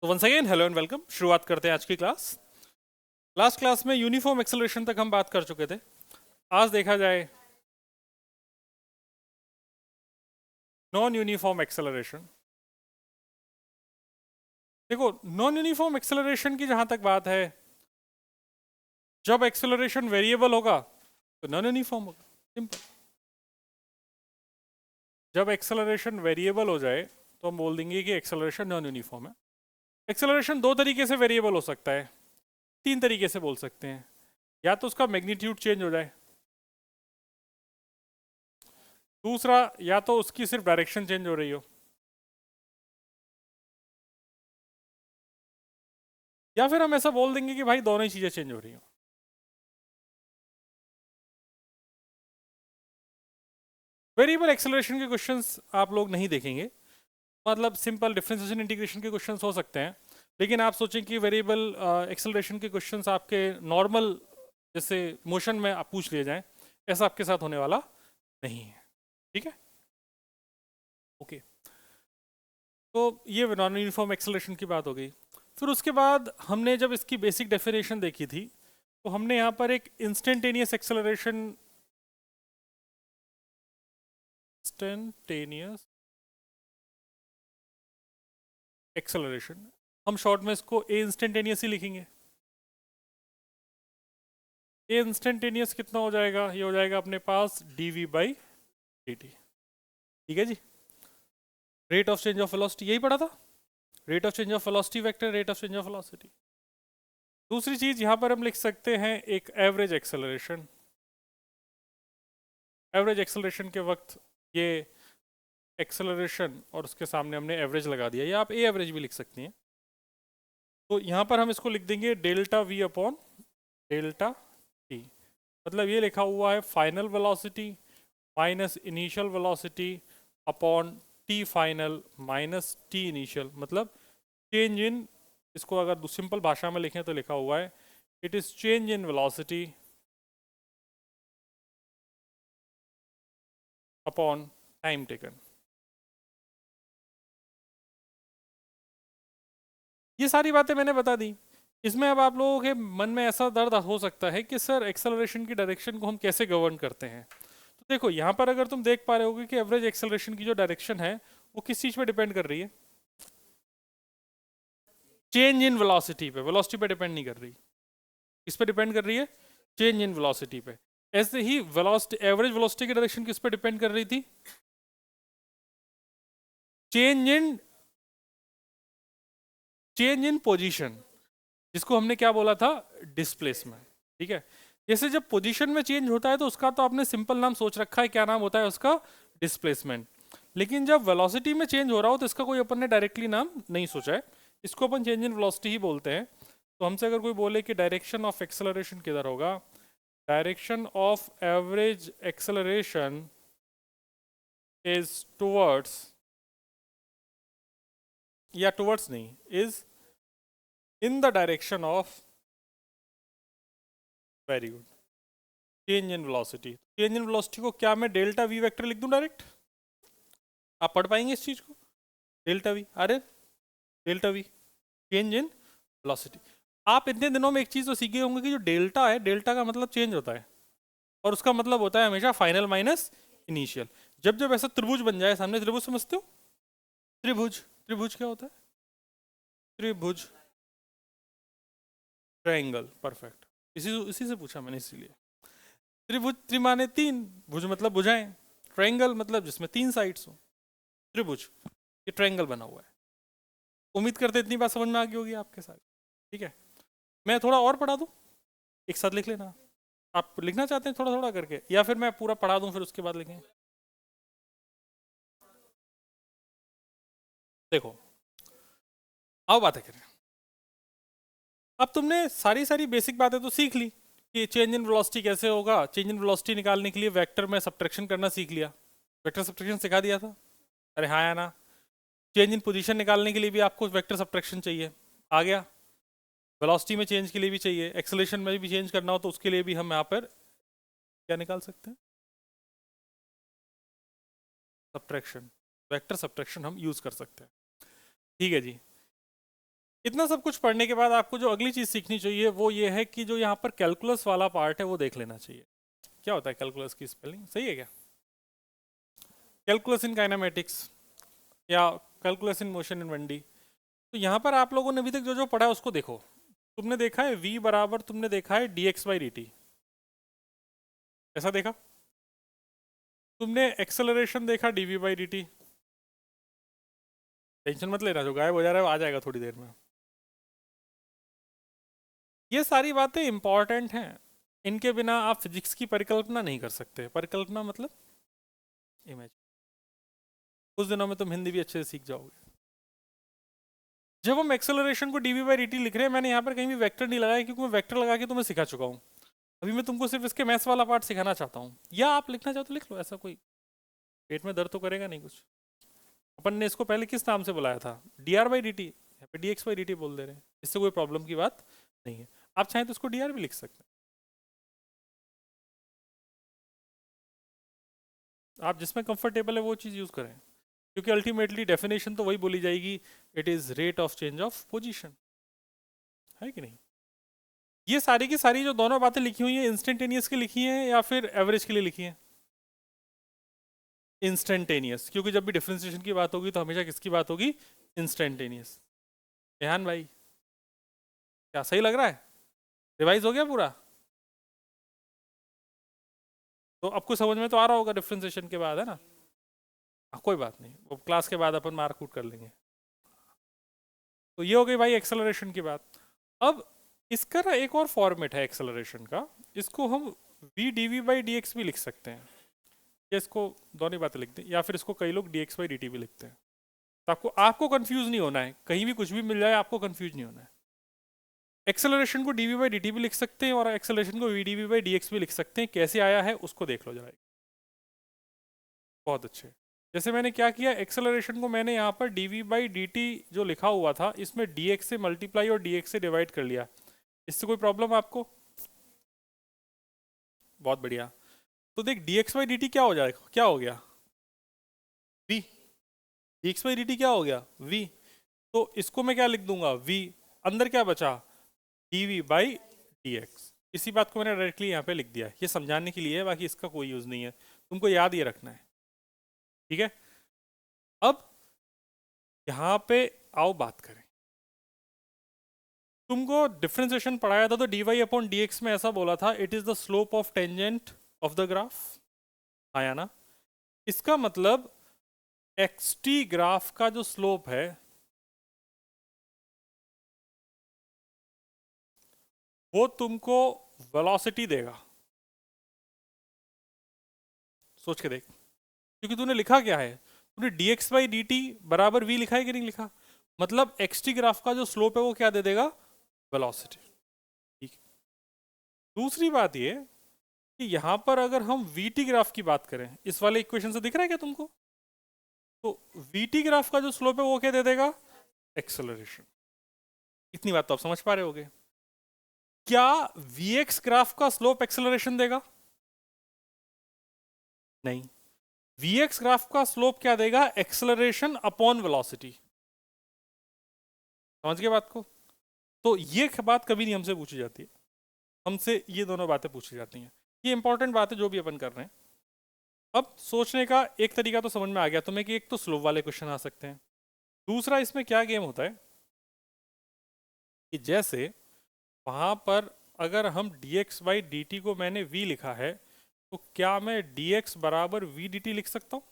तो once again hello and welcome. शुरुआत करते हैं आज की क्लास। लास्ट क्लास में यूनिफॉर्म एक्सेलरेशन तक हम बात कर चुके थे। आज देखा जाए नॉन यूनिफॉर्म एक्सेलरेशन। देखो, नॉन यूनिफॉर्म एक्सेलरेशन की जहां तक बात है, जब एक्सेलरेशन वेरिएबल होगा तो नॉन यूनिफॉर्म होगा। सिंपल। जब एक्सेलरेशन वेरिएबल हो जाए तो हम बोल देंगे कि एक्सेलरेशन नॉन यूनिफॉर्म है। एक्सेलरेशन दो तरीके से वेरिएबल हो सकता है, तीन तरीके से बोल सकते हैं। या तो उसका मैग्नीट्यूड चेंज हो जाए, दूसरा या तो उसकी सिर्फ डायरेक्शन चेंज हो रही हो, या फिर हम ऐसा बोल देंगे कि भाई दोनों ही चीजें चेंज हो रही हो। वेरिएबल एक्सेलरेशन के क्वेश्चंस आप लोग नहीं देखेंगे, मतलब सिंपल डिफरेंशिएशन इंटीग्रेशन के क्वेश्चंस हो सकते हैं, लेकिन आप सोचें कि वेरिएबल एक्सेलरेशन के क्वेश्चंस आपके नॉर्मल जैसे मोशन में आप पूछ लिए जाएं, ऐसा आपके साथ होने वाला नहीं है। ठीक है, ओके। तो ये नॉन यूनिफॉर्म एक्सेलरेशन की बात हो गई। फिर उसके बाद हमने जब इसकी बेसिक डेफिनेशन देखी थी, तो हमने यहाँ पर एक इंस्टेंटेनियस एक्सेलरेशन, हम शॉर्ट में इसको ए इंस्टेंटेनियस ही लिखेंगे। ए इंस्टेंटेनियस कितना हो जाएगा? ये हो जाएगा अपने पास dv बाई dt। ठीक है जी। Rate of change of velocity यही पढ़ा था, rate of change of velocity vector, rate of change of velocity. दूसरी चीज यहां पर हम लिख सकते हैं एक एवरेज एक्सेलरेशन। एवरेज एक्सेलरेशन के वक्त ये एक्सेलरेशन और उसके सामने हमने एवरेज लगा दिया, या आप ए एवरेज भी लिख सकती हैं। तो यहां पर हम इसको लिख देंगे delta we upon delta T. मतलब ये लिखा हुआ है final velocity minus initial velocity upon T final minus T initial. मतलब चेंज इन, इसको अगर सिंपल भाषा में लिखें तो लिखा हुआ है it is change in velocity upon time taken. ये सारी बातें मैंने बता दी। इसमें अब आप लोगों के मन में ऐसा दर्द हो सकता है कि सर एक्सेलरेशन की डायरेक्शन को हम कैसे गवर्न करते हैं। तो देखो, यहाँ पर अगर तुम देख पा रहे होगे कि एवरेज एक्सेलरेशन की जो डायरेक्शन है वो किस चीज पे डिपेंड कर रही है? चेंज इन वेलोसिटी पे, वेलोसिटी पे डिपेंड नहीं कर रही। किस पे डिपेंड कर रही है? चेंज इन वेलोसिटी पे। ऐसे ही वेलोसिटी, एवरेज वेलोसिटी की डायरेक्शन किस पे डिपेंड कर रही थी? Change in, change in position, जिसको हमने क्या बोला था? डिस्प्लेसमेंट। ठीक है। जैसे जब पोजीशन में चेंज होता है तो उसका तो आपने सिंपल नाम सोच रखा है, क्या नाम होता है उसका? डिस्प्लेसमेंट। लेकिन जब वेलोसिटी में चेंज हो रहा हो तो इसका कोई अपन ने डायरेक्टली नाम नहीं सोचा है, इसको अपन चेंज इन वेलोसिटी ही बोलते हैं। तो हमसे अगर कोई बोले कि डायरेक्शन ऑफ एक्सेलरेशन किधर होगा, direction of average acceleration is towards, या टुवर्ड्स नहीं, is in the direction of, very good, change in velocity. Change in velocity को क्या मैं डेल्टा वी वेक्टर लिख दूं डायरेक्ट? आप पढ़ पाएंगे इस चीज को? डेल्टा वी, अरे delta we change in velocity. आप इतने दिनों में एक चीज तो सीखे होंगे कि जो डेल्टा है, डेल्टा का मतलब चेंज होता है, और उसका मतलब होता है हमेशा फाइनल माइनस इनिशियल। जब जब ऐसा त्रिभुज बन जाए सामने, त्रिभुज समझते हो? त्रिभुज, त्रिभुज क्या होता है? त्रिभुज, ट्रायंगल, परफेक्ट। इसी इसी से पूछा मैंने, इसीलिए। त्रिभुज, त्रि माने तीन, भुज मतलब भुजाएं, ट्रायंगल मतलब जिसमें तीन साइड्स हो। त्रिभुज, ये ट्रायंगल बना हुआ है। उम्मीद करते इतनी बात समझ में आ गई होगी आपके साथ। ठीक है, मैं थोड़ा और पढ़ा दूं, एक साथ लिख लेना। आप लिखना चाहते हैं थोड़ा थोड़ा करके, या फिर मैं पूरा पढ़ा दूं फिर उसके बाद लिखें? देखो, आओ बातें करें। अब तुमने सारी सारी बेसिक बातें तो सीख ली कि चेंज इन वेलोसिटी कैसे होगा। चेंज इन वेलोसिटी निकालने के लिए वेक्टर में सब्ट्रैक्शन करना सीख लिया, वेक्टर सब्ट्रैक्शन सिखा दिया था। अरे हाँ या ना? चेंज इन पोजीशन निकालने के लिए भी आपको वेक्टर सब्ट्रैक्शन चाहिए, आ गया। वेलोसिटी में चेंज के लिए भी चाहिए, एक्सेलरेशन में भी चेंज करना हो तो उसके लिए भी हम यहाँ पर क्या निकाल सकते हैं? सब्ट्रैक्शन, वेक्टर सब्ट्रैक्शन हम यूज कर सकते हैं। ठीक है जी। इतना सब कुछ पढ़ने के बाद आपको जो अगली चीज़ सीखनी चाहिए वो ये है कि जो यहाँ पर कैलकुलस वाला पार्ट है वो देख लेना चाहिए। क्या होता है कैलकुलस की स्पेलिंग, सही है क्या? कैलकुलस इन काइनेमेटिक्स या calculus in motion in 1D। तो यहाँ पर आप लोगों ने अभी तक जो जो पढ़ा है उसको देखो। तुमने देखा है v बराबर, तुमने देखा है dx/dt, ऐसा देखा? तुमने एक्सेलरेशन देखा dv/dt। टेंशन मत लेना, जो गायब हो जा रहा है वो आ जाएगा थोड़ी देर में। ये सारी बातें इंपॉर्टेंट हैं, इनके बिना आप फिजिक्स की परिकल्पना नहीं कर सकते। परिकल्पना मतलब इमेज। कुछ दिनों में तुम हिंदी भी अच्छे से सीख जाओगे। जब हम एक्सेलरेशन को dv/dt लिख रहे हैं, मैंने यहाँ पर कहीं भी वेक्टर नहीं लगाया क्योंकि मैं वेक्टर लगा के तुम्हें सिखा चुका हूँ। अभी मैं तुमको सिर्फ इसके मैथ्स वाला पार्ट सिखाना चाहता हूँ, या आप लिखना चाहो तो लिख लो, ऐसा कोई पेट में दर्द तो करेगा नहीं कुछ। अपन ने इसको पहले किस नाम से बुलाया था? dr/dt, यहाँ पे dx/dt बोल दे रहे हैं, इससे कोई प्रॉब्लम की बात नहीं है। आप चाहें तो इसको dr भी लिख सकते हैं, आप जिसमें कंफर्टेबल है वो चीज़ यूज़ करें, क्योंकि अल्टीमेटली डेफिनेशन तो वही बोली जाएगी, it is rate of change of position, है कि नहीं? ये सारी की सारी जो दोनों बातें लिखी हुई हैं इंस्टेंटेनियस की लिखी हैं या फिर एवरेज के लिए लिखी हैं? इंस्टेंटेनियस, क्योंकि जब भी डिफरेंशिएशन की बात होगी तो हमेशा किसकी बात होगी? इंस्टेंटेनियस। रेहान भाई, क्या सही लग रहा है? रिवाइज हो गया पूरा? तो आपको समझ में तो आ रहा होगा डिफरेंशिएशन के बाद, है ना? कोई बात नहीं, वो क्लास के बाद अपन मार्क आउट कर लेंगे। तो ये हो गई भाई एक्सेलरेशन की बात। अब इसका ना एक और फॉर्मेट है एक्सेलरेशन का, इसको हम v dv/dx भी लिख सकते हैं, या इसको दोनों बातें लिखते हैं, या फिर इसको कई लोग dx/dt भी लिखते हैं। तो आपको आपको कंफ्यूज नहीं होना है, कहीं भी कुछ भी मिल जाए आपको कंफ्यूज नहीं होना है। एक्सेलरेशन को dv/dt भी लिख सकते हैं और एक्सेलरेशन को v dv/dx भी लिख सकते हैं। कैसे आया है उसको देख लो जरा। बहुत अच्छे। जैसे मैंने क्या किया, एक्सेलरेशन को मैंने यहाँ पर dv/dt जो लिखा हुआ था इसमें dx से मल्टीप्लाई और dx से डिवाइड कर लिया। इससे कोई प्रॉब्लम आपको? बहुत बढ़िया। तो देख dx/dt क्या हो जाएगा, क्या हो गया? v। dx/dt क्या हो गया? v। तो इसको मैं क्या लिख दूंगा? v। अंदर क्या बचा? dv/dx। इसी बात को मैंने डायरेक्टली यहाँ पे लिख दिया, ये समझाने के लिए है, बाकी इसका कोई यूज नहीं है, तुमको याद ये रखना है, ठीक है? अब यहाँ पे आओ बात करें। तुमको डिफरेंशिएशन पढ़ाया था तो dy/dx में ऐसा बोला था, it is the slope of tangent of the graph, आया ना? इसका मतलब xt ग्राफ का जो स्लोप है वो तुमको वेलोसिटी देगा। सोच के देख, क्योंकि तूने लिखा क्या है? तूने dx/dt बराबर v लिखा है कि नहीं लिखा? मतलब xt ग्राफ का जो स्लोप है वो क्या दे देगा? वेलोसिटी। ठीक है। दूसरी बात ये कि यहां पर अगर हम vt ग्राफ की बात करें, इस वाले इक्वेशन से दिख रहा है क्या तुमको? तो vt ग्राफ का जो स्लोप है वो क्या दे देगा? एक्सेलरेशन। इतनी बात तो आप समझ पा रहे होगे। क्या vx ग्राफ का स्लोप एक्सेलरेशन देगा? नहीं। vx ग्राफ का स्लोप क्या देगा? Acceleration upon velocity. समझ गए बात को? तो ये बात कभी नहीं हमसे पूछी जाती है, हमसे ये दोनों बातें पूछी जाती हैं। ये इंपॉर्टेंट बात है जो भी अपन कर रहे हैं। अब सोचने का एक तरीका तो समझ में आ गया तुम्हें कि एक तो स्लोप वाले क्वेश्चन आ सकते हैं, दूसरा इसमें क्या गेम होता है कि जैसे वहां पर अगर हम dx/dt को मैंने v लिखा है, तो क्या मैं dx बराबर v dt लिख सकता हूँ?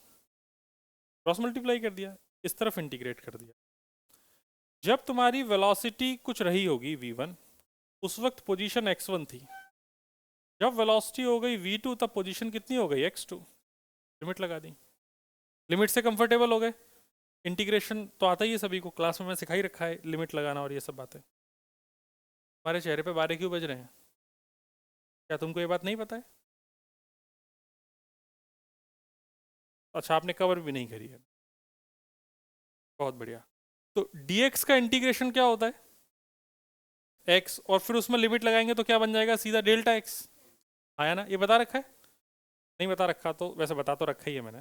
क्रॉस मल्टीप्लाई कर दिया, इस तरफ इंटीग्रेट कर दिया। जब तुम्हारी वेलोसिटी कुछ रही होगी v1, उस वक्त पोजीशन x1 थी। जब वेलोसिटी हो गई v2 तब पोजीशन कितनी हो गई? x2। लिमिट लगा दी, लिमिट से कंफर्टेबल हो गए। इंटीग्रेशन तो आता ही है सभी को, क्लास में मैं सिखा ही रखा है लिमिट लगाना और ये सब बातें। हमारे चेहरे पे बारे क्यों बज रहे हैं? क्या तुमको ये बात नहीं पता है? अच्छा, आपने कवर भी नहीं करी है, बहुत बढ़िया। तो dx का इंटीग्रेशन क्या होता है? x, और फिर उसमें लिमिट लगाएंगे तो क्या बन जाएगा? सीधा डेल्टा x। आया ना? ये बता रखा है? नहीं बता रखा तो वैसे बता तो रखा ही है मैंने,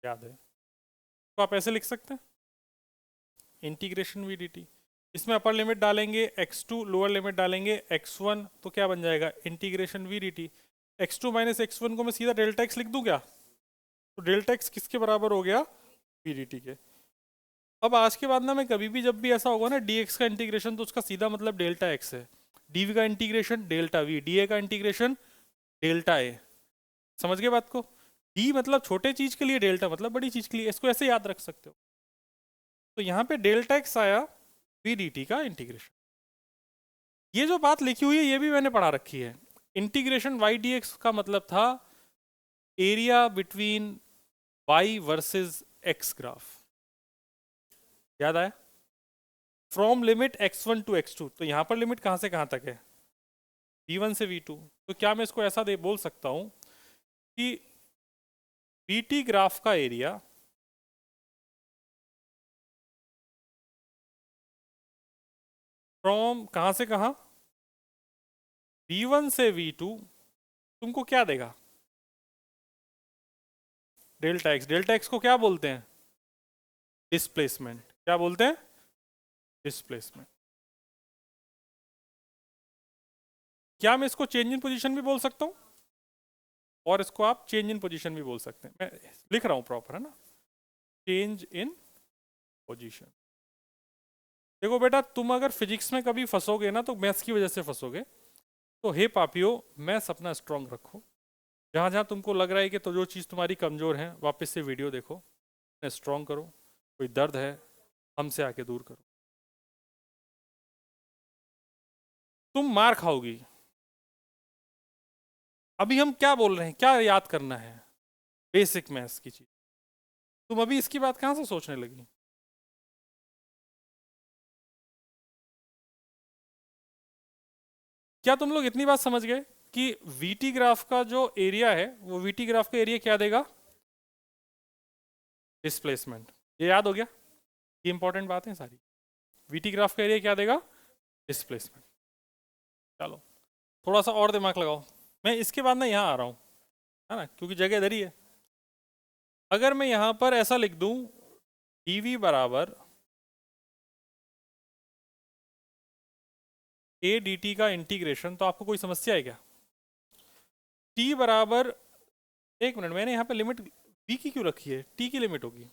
याद है। तो आप ऐसे लिख सकते हैं इंटीग्रेशन v dt। इसमें अपर लिमिट डालेंगे x2, लोअर लिमिट डालेंगे x1, तो क्या बन जाएगा integration v dt। x2 minus x1 को मैं सीधा डेल्टा x लिख दूं क्या? तो डेल्टा x किसके बराबर हो गया? v dt के। अब आज के बाद ना मैं कभी भी जब भी ऐसा होगा ना dx का इंटीग्रेशन, तो उसका सीधा मतलब डेल्टा x है, dv का इंटीग्रेशन डेल्टा v, dA का इंटीग्रेशन डेल्टा a। समझ गए बात को? d मतलब छोटे चीज के लिए, डेल्टा मतलब बड़ी चीज के लिए, इसको ऐसे याद रख सकते हो। तो यहाँ पे डेल्टा x आया v dt का इंटीग्रेशन। ये जो बात लिखी हुई है ये भी मैंने पढ़ा रखी है। इंटीग्रेशन y dx का मतलब था area between y versus x graph. याद आया? From limit x1 to x2, तो यहां पर लिमिट कहां से कहां तक है? v1 से v2। तो क्या मैं इसको ऐसा दे बोल सकता हूं कि vt ग्राफ का एरिया फ्रॉम कहां से कहां, v1 से v2, तुमको क्या देगा? Delta x. डेल्टा एक्स को क्या बोलते हैं? डिस्प्लेसमेंट। क्या बोलते हैं? डिस्प्लेसमेंट। क्या मैं इसको चेंज इन पोजीशन भी बोल सकता हूं? और इसको आप चेंज इन पोजीशन भी बोल सकते हैं। मैं लिख रहा हूं प्रॉपर, है ना? Change in position. देखो बेटा, तुम अगर फिजिक्स में कभी फंसोगे ना तो मैथ्स की वजह से फंसोगे। तो हे पापियो, मैथ्स अपना स्ट्रांग रखो। जहां जहां तुमको लग रहा है कि तो जो चीज़ तुम्हारी कमजोर है, वापस से वीडियो देखो, स्ट्रांग करो। कोई दर्द है, हमसे आके दूर करो। तुम मार खाओगी। अभी हम क्या बोल रहे हैं, क्या याद करना है? बेसिक मैथ्स की चीज। तुम अभी इसकी बात कहां से सोचने लगी? क्या तुम लोग इतनी बात समझ गए कि वीटी ग्राफ का जो एरिया है, वो वीटी ग्राफ का एरिया क्या देगा? डिस्प्लेसमेंट। ये याद हो गया? ये इंपॉर्टेंट बात है सारी। वीटी ग्राफ का एरिया क्या देगा? डिस्प्लेसमेंट। चलो, थोड़ा सा और दिमाग लगाओ। मैं इसके बाद ना यहाँ आ रहा हूँ, है ना, क्योंकि जगह इधर ही है। अगर मैं यहाँ पर ऐसा लिख दूं dv बराबर a dt का इंटीग्रेशन, तो आपको कोई समस्या है क्या? t बराबर, एक मिनट, मैंने यहाँ पे लिमिट v की क्यों रखी है? t की लिमिट होगी।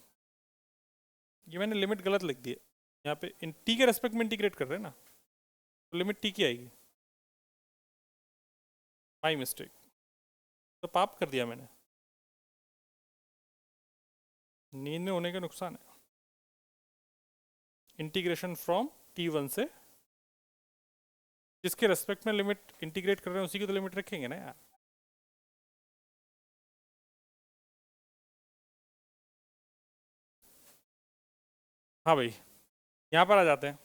ये मैंने लिमिट गलत लिख दी है। यहाँ पे इन t के रेस्पेक्ट में इंटीग्रेट कर रहे हैं ना, तो लिमिट t की आएगी। माई मिस्टेक, तो पाप कर दिया मैंने। नींद में होने का नुकसान है। इंटीग्रेशन फ्रॉम t1 से, जिसके रेस्पेक्ट में लिमिट इंटीग्रेट कर रहे हैं उसी की तो लिमिट रखेंगे ना यार। हाँ भाई, यहाँ पर आ जाते हैं।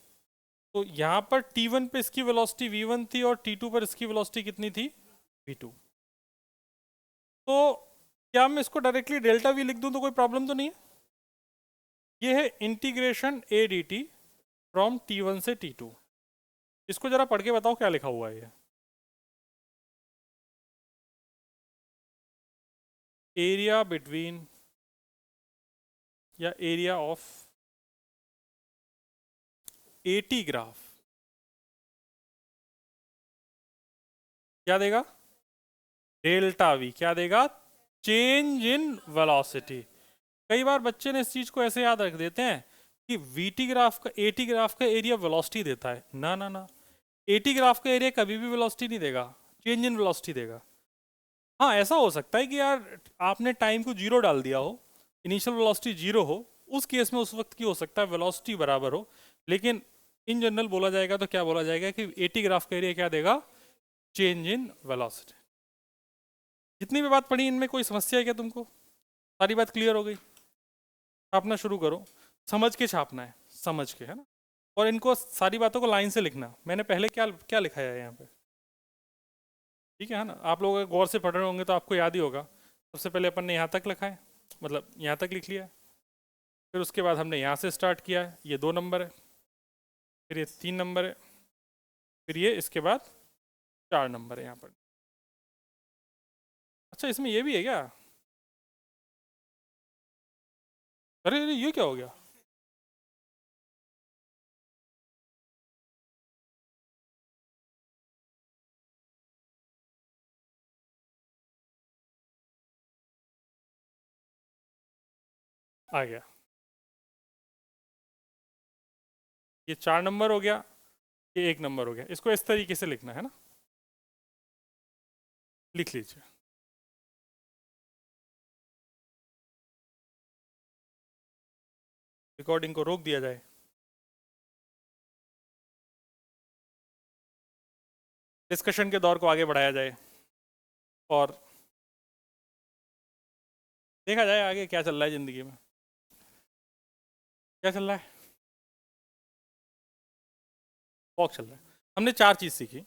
तो यहाँ पर t1 पे इसकी वेलोसिटी v1 थी और t2 पर इसकी वेलोसिटी कितनी थी? v2। तो क्या मैं इसको डायरेक्टली डेल्टा v लिख दूं तो कोई प्रॉब्लम तो नहीं है? ये है integration a dt from t1 से t2। इसको जरा पढ़ के बताओ क्या लिखा हुआ है ये। एरिया बिटवीन, या एरिया ऑफ एटी ग्राफ क्या देगा? Delta we. क्या देगा? Change in velocity. कई बार बच्चे ने इस चीज को ऐसे याद रख देते हैं कि वीटी ग्राफ का, एटी ग्राफ का एरिया वेलोसिटी देता है। ना ना ना, एटी ग्राफ का एरिया कभी भी वेलोसिटी नहीं देगा, चेंज इन वेलोसिटी देगा। हाँ, ऐसा हो सकता है कि यार आपने टाइम को जीरो डाल दिया हो, इनिशियल वेलोसिटी जीरो हो, उस केस में उस वक्त की हो सकता है वेलोसिटी बराबर हो। लेकिन इन जनरल बोला जाएगा तो क्या बोला जाएगा कि एटी ग्राफ का एरिया क्या देगा? Change in velocity. जितनी भी बात पढ़ी इनमें कोई समस्या है क्या तुमको? सारी बात क्लियर हो गई? छापना शुरू करो। समझ के छापना है, समझ के, है ना? और इनको सारी बातों को लाइन से लिखना। मैंने पहले क्या क्या लिखा है यहाँ पे, ठीक है ना? आप लोग अगर गौर से पढ़ रहे होंगे तो आपको याद ही होगा। सबसे पहले अपन ने यहाँ तक लिखा है, मतलब यहाँ तक लिख लिया। फिर उसके बाद हमने यहाँ से स्टार्ट किया है, ये 2 नंबर है। फिर ये 3 नंबर है। फिर ये इसके बाद 4 नंबर है यहाँ पर। अच्छा, इसमें ये भी है क्या? अरे अरे, ये क्या हो गया? आ गया। ये 4 नंबर हो गया, ये 1 नंबर हो गया। इसको इस तरीके से लिखना है ना, लिख लीजिए। रिकॉर्डिंग को रोक दिया जाए। डिस्कशन के दौर को आगे बढ़ाया जाए और देखा जाए आगे क्या चल रहा है जिंदगी में, क्या चल रहा है। वॉक चल रहा है। हमने 4 चीज़ सीखी।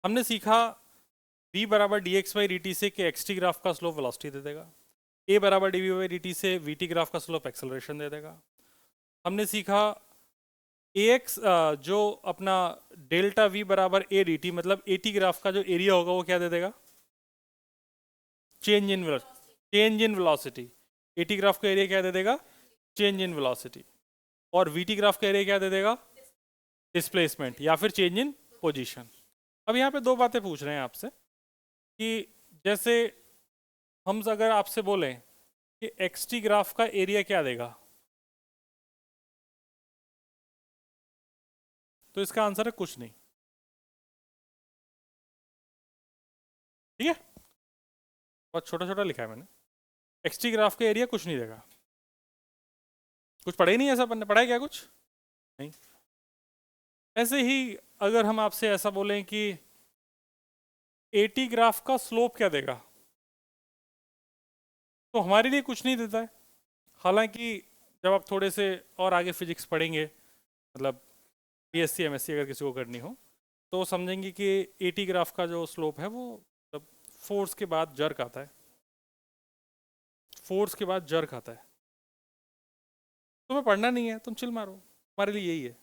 हमने सीखा v बराबर d x by d t से कि एक्स टी ग्राफ का स्लोप वेलोसिटी दे देगा, a बराबर d v by d t से वी टी ग्राफ का स्लोप एक्सेलरेशन दे देगा। हमने सीखा ए एक्स जो अपना डेल्टा v बराबर ए डी टी मतलब ए टी ग्राफ का जो एरिया होगा वो क्या दे देगा, change in velocity. A T graph का एरिया क्या दे देगा, चेंज इन वेलोसिटी। और वी टी ग्राफ का एरिया क्या दे देगा, डिस्प्लेसमेंट या फिर चेंज इन पोजीशन। अब यहाँ पे 2 बातें पूछ रहे हैं आपसे कि जैसे हम अगर आपसे बोलें कि एक्स टी ग्राफ का एरिया क्या देगा, तो इसका आंसर है कुछ नहीं। ठीक है, बहुत छोटा छोटा लिखा है मैंने। एक्स टी ग्राफ का एरिया कुछ नहीं देगा। कुछ पढ़ा ही नहीं ऐसा, पढ़ा है क्या कुछ नहीं। ऐसे ही अगर हम आपसे ऐसा बोलें कि ए टी ग्राफ का स्लोप क्या देगा, तो हमारे लिए कुछ नहीं देता है। हालांकि जब आप थोड़े से और आगे फिजिक्स पढ़ेंगे, मतलब बीएससी एमएससी अगर किसी को करनी हो, तो समझेंगे कि ए टी ग्राफ का जो स्लोप है वो मतलब फोर्स के बाद जर्क आता है, फोर्स के बाद जर्क आता है। तुम्हें पढ़ना नहीं है, तुम चिल मारो, हमारे लिए यही है।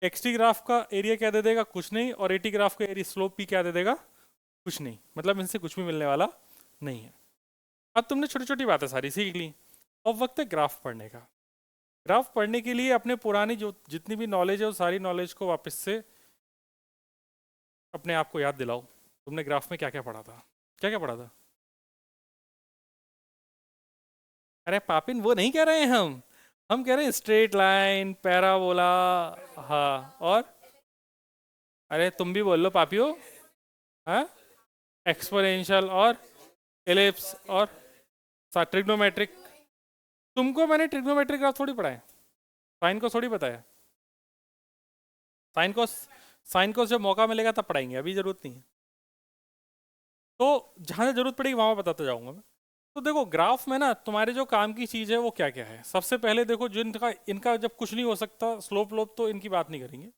एक्स टी ग्राफ का एरिया क्या दे देगा, कुछ नहीं। और ए टी ग्राफ का एरिया स्लोप भी क्या दे देगा, कुछ नहीं। मतलब इनसे कुछ भी मिलने वाला नहीं है। अब तुमने छोटी छोटी बातें सारी सीख ली। अब वक्त है ग्राफ पढ़ने का। ग्राफ पढ़ने के लिए अपने पुरानी जो जितनी भी नॉलेज है, वो सारी नॉलेज को वापस से अपने आप को याद दिलाओ। तुमने ग्राफ में क्या क्या पढ़ा था, क्या क्या पढ़ा था। अरे पापिन वो नहीं कह रहे हैं हम कह रहे हैं स्ट्रेट लाइन, पैराबोला। हाँ और अरे तुम भी बोल लो पापियो। हाँ, एक्सपोनेंशियल और एलिप्स और ट्रिग्नोमेट्रिक। तुमको मैंने ट्रिग्नोमेट्रिक ग्राफ थोड़ी पढ़ाया, साइन को थोड़ी बताया। साइन को जब मौका मिलेगा तब पढ़ाएंगे, अभी जरूरत नहीं है। तो जहाँ से जरूरत पड़ेगी वहाँ बताता जाऊँगा मैं। तो देखो ग्राफ में ना तुम्हारे जो काम की चीज़ है वो क्या क्या है। सबसे पहले देखो जिनका इनका जब कुछ नहीं हो सकता स्लोप लोप, तो इनकी बात नहीं करेंगे,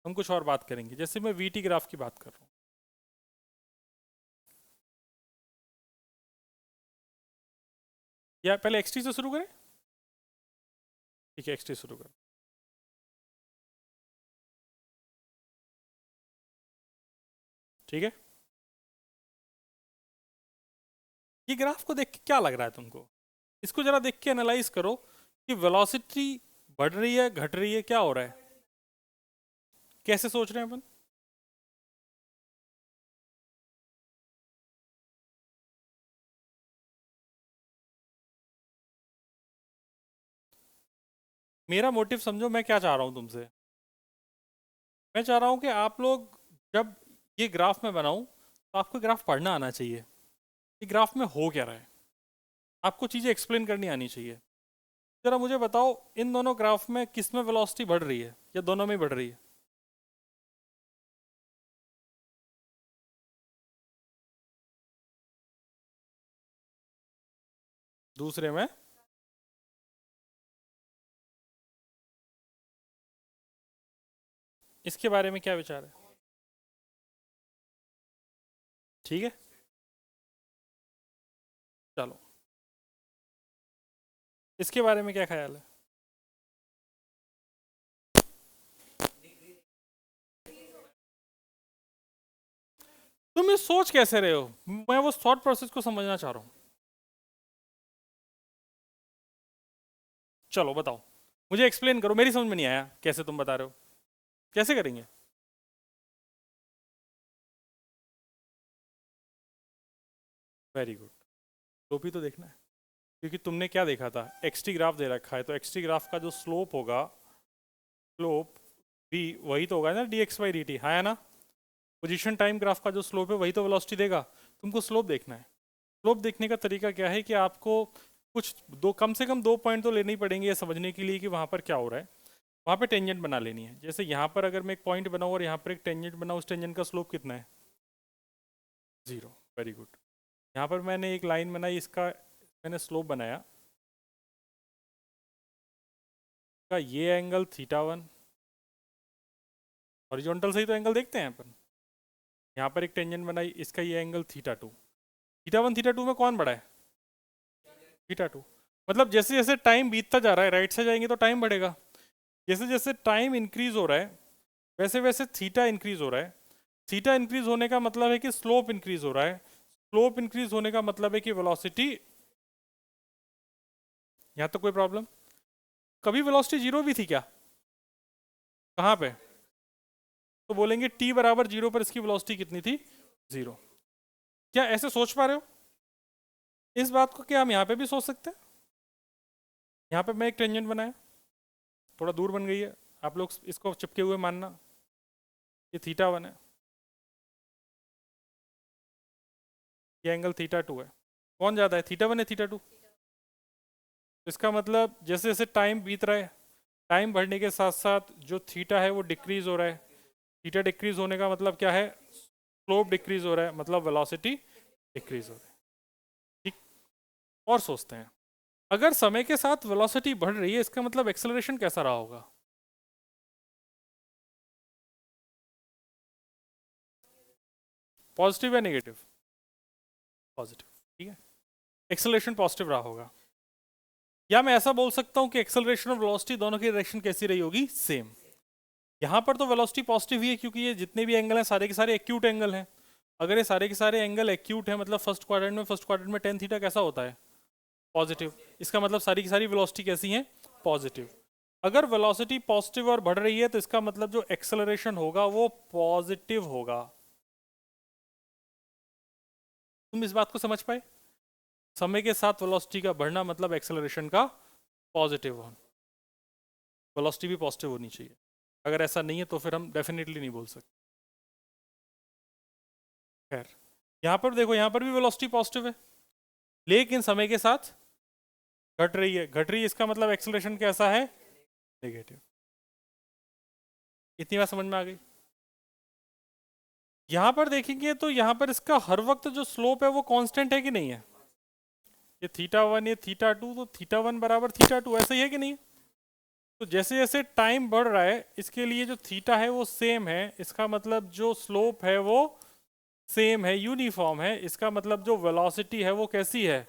हम कुछ और बात करेंगे। जैसे मैं वी टी ग्राफ की बात कर रहा हूँ, या पहले एक्स टी से शुरू करें। ठीक है, एक्स टी शुरू करें। ठीक है, ये ग्राफ को देख के क्या लग रहा है तुमको, इसको जरा देख के एनालाइज करो कि वेलोसिटी बढ़ रही है, घट रही है, क्या हो रहा है, कैसे सोच रहे हैं अपन। मेरा मोटिव समझो, मैं क्या चाह रहा हूँ तुमसे। मैं चाह रहा हूँ कि आप लोग जब ये ग्राफ में बनाऊं तो आपको ग्राफ पढ़ना आना चाहिए कि ग्राफ में हो क्या रहा है। आपको चीज़ें एक्सप्लेन करनी आनी चाहिए। जरा मुझे बताओ इन दोनों ग्राफ में किस में वेलोसिटी बढ़ रही है या दोनों में ही बढ़ रही है। दूसरे में। इसके बारे में क्या विचार है। ठीक है, चलो इसके बारे में क्या ख्याल है। तुम ये सोच कैसे रहे हो, मैं वो थॉट प्रोसेस को समझना चाह रहा हूँ। चलो बताओ, मुझे एक्सप्लेन करो, मेरी समझ में नहीं आया कैसे तुम बता रहे हो, कैसे करेंगे। वेरी गुड, टोपी तो देखना है, क्योंकि तुमने क्या देखा था, एक्सटी ग्राफ दे रखा है, तो एक्सटी ग्राफ का जो स्लोप होगा, स्लोप भी वही तो होगा ना D x by d T, है ना। पोजीशन टाइम ग्राफ का जो स्लोप है वही तो वेलोसिटी देगा। तुमको स्लोप देखना है। स्लोप देखने का तरीका क्या है कि आपको कुछ दो, कम से कम 2 पॉइंट तो लेने ही पड़ेंगे ये समझने के लिए कि वहाँ पर क्या हो रहा है। वहाँ पे टेंजेंट बना लेनी है। जैसे यहाँ पर अगर मैं एक पॉइंट बनाऊँ और यहाँ पर एक टेंजेंट बनाऊँ, उस टेंजेंट का स्लोप कितना है? 0। Very good. यहाँ पर मैंने एक लाइन बनाई, इसका मैंने स्लोप बनाया, का ये एंगल θ1, हॉरिजॉन्टल से ही तो एंगल देखते हैं अपन। यहाँ पर एक टेंजेंट बनाई, इसका ये एंगल θ2। θ1 θ2 में कौन बड़ा है? θ2। मतलब जैसे जैसे टाइम बीतता जा रहा है, राइट से जाएंगे तो टाइम बढ़ेगा, जैसे जैसे टाइम इंक्रीज हो रहा है वैसे वैसे थीटा इंक्रीज हो रहा है। थीटा इंक्रीज होने का मतलब है कि स्लोप इंक्रीज हो रहा है, स्लोप इंक्रीज होने का मतलब है कि वेलोसिटी। यहाँ तो कोई प्रॉब्लम? कभी वेलोसिटी 0 भी थी क्या? कहाँ पे? तो बोलेंगे t बराबर 0 पर इसकी वेलोसिटी कितनी थी? 0। क्या ऐसे सोच पा रहे हो? इस बात को क्या हम यहाँ पे भी सोच सकते हैं? यहाँ पे मैं एक टेंजेंट बनाया, थोड़ा दूर बन गई है, आप लोग इसको चिपके हुए मानना, ये θ1 है, ये एंगल θ2 है। कौन ज़्यादा है, θ1 है θ2? इसका मतलब जैसे जैसे टाइम बीत रहा है, टाइम बढ़ने के साथ साथ जो थीटा है वो डिक्रीज हो रहा है। थीटा डिक्रीज होने का मतलब क्या है? स्लोप डिक्रीज हो रहा है, मतलब वेलोसिटी डिक्रीज हो रहा है। ठीक। और सोचते हैं, अगर समय के साथ वेलोसिटी बढ़ रही है, इसका मतलब एक्सेलरेशन कैसा रहा होगा? पॉजिटिव या नेगेटिव? पॉजिटिव। ठीक है, एक्सेलरेशन पॉजिटिव रहा होगा। या मैं ऐसा बोल सकता हूं कि एक्सेलरेशन और वेलोसिटी दोनों की डायरेक्शन कैसी रही होगी? सेम। यहाँ पर तो वेलोसिटी पॉजिटिव ही है क्योंकि ये जितने भी एंगल हैं सारे के सारे एक्यूट एंगल हैं। अगर ये सारे के सारे एंगल एक्यूट है, मतलब फर्स्ट क्वाड्रेंट में टेन थीटा कैसा होता है? पॉजिटिव। इसका मतलब सारी की सारी वेलोसिटी कैसी है? पॉजिटिव। अगर वेलोसिटी पॉजिटिव और बढ़ रही है तो इसका मतलब जो एक्सेलरेशन होगा वो पॉजिटिव होगा। तुम इस बात को समझ पाए? समय के साथ वेलोसिटी का बढ़ना मतलब एक्सेलरेशन का पॉजिटिव होना। वेलोसिटी भी पॉजिटिव होनी चाहिए, अगर ऐसा नहीं है तो फिर हम डेफिनेटली नहीं बोल सकते। खैर, यहाँ पर देखो, यहाँ पर भी वेलोसिटी पॉजिटिव है लेकिन समय के साथ घट रही है। घट रही है इसका मतलब एक्सेलरेशन कैसा है? नेगेटिव। इतनी बात समझ में आ गई? यहां पर देखेंगे तो यहां पर इसका हर वक्त जो स्लोप है वो कांस्टेंट है कि नहीं है? ये θ1 ये θ2, तो θ1 बराबर θ2, ऐसा ही है कि नहीं? तो जैसे जैसे टाइम बढ़ रहा है इसके लिए जो थीटा है वो सेम है, इसका मतलब जो स्लोप है वो सेम है, यूनिफॉर्म है। इसका मतलब जो वेलोसिटी है वो कैसी है?